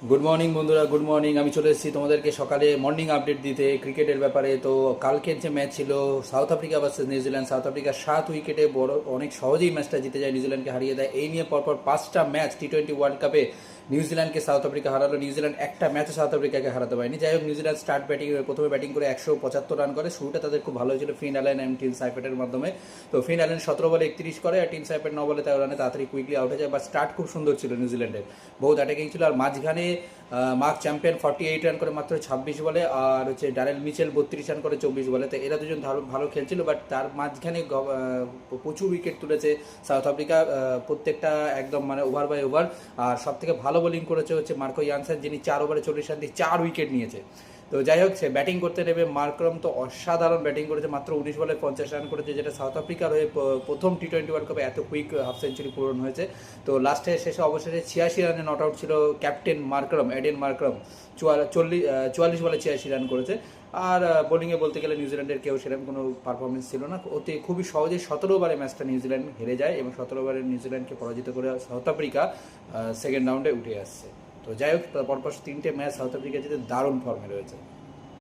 Good morning বন্ধুরা, good morning. আমি চলে এসেছি তোমাদেরকে সকালে মর্নিং আপডেট দিতে ক্রিকেটের ব্যাপারে। তো কালকের যে ম্যাচ ছিল south Africa versus New Zealand, south Africa 7 উইকেটে বড় অনেক সহজেই ম্যাচটা জিতে যায়, নিউজিল্যান্ডকে হারিয়ে দেয়। এই নিয়ে পরপর 5টা ম্যাচ টি-20 ওয়ার্ল্ড কাপে নিউজিল্যান্ডকে সাউথ আফ্রিকা হারালো। নিউজিল্যান্ড একটা ম্যাচে সাউথ আফ্রিকাকে হারাতে পারেনি। যাই হোক, নিউজিল্যান্ড প্রথমে ব্যাটিং করে 175 রান করে। শুরুটা তাদের খুব ভালো হয়েছিল ফিন অ্যালেন এবং টিম সাইফেটের মাধ্যমে। তো ফিন অ্যালেন 17 বলে 31 করে, আর টিম সাইফেট 9 বলে 13 রানে তাড়াতাড়ি কুইকলি আউট হয়ে যায়। বা স্টার্ট খুব সুন্দর ছিল নিউজিল্যান্ডের, বহুত অ্যাটাকিং ছিল। আর মাঝখানে মার্ক চ্যাম্পিয়ন 48 রান করে মাত্র 26 বলে, আর হচ্ছে ড্যারেল মিচেল 32 রান করে 24 বলে। তো এরা দুজন ভালো খেলছিল, বাট তার মাঝখানে প্রচুর উইকেট তুলেছে সাউথ আফ্রিকা, প্রত্যেকটা একদম মানে ওভার বাই ওভার। আর সব থেকে ভালো বোলিং করেছে হচ্ছে মার্কো ইয়ানসেন, যিনি 4 ওভারে 40 রান দিয়ে 4 উইকেট নিয়েছে। তো যাই হোক, সে ব্যাটিং করতে নেবে মার্করম তো অসাধারণ ব্যাটিং করেছে, মাত্র 19 বলে 50 রান করেছে, যেটা সাউথ আফ্রিকার হয়ে প্রথম টি-20 ওয়ার্ল্ড কাপে এত কুইক হাফ সেঞ্চুরি পূরণ হয়েছে। তো শেষে অবশেষে 86 রানে নট আউট ছিল ক্যাপ্টেন মার্করম, এডেন মার্করম। 44 বলে 86 রান করেছে। আর বোলিংয়ে বলতে গেলে নিউজিল্যান্ডের কেউ সেরকম কোনো পারফরমেন্স ছিল না। খুবই সহজে 17 ওভারে ম্যাচটা নিউজিল্যান্ড হেরে যায়, এবং 17 ওভারে নিউজিল্যান্ডকে পরাজিত করে সাউথ আফ্রিকা সেকেন্ড রাউন্ডে উঠে আসছে। তো যাই হোক, পরপর 3টে ম্যাচ সাউথ আফ্রিকা জিতে দারুণ ফর্মে রয়েছে।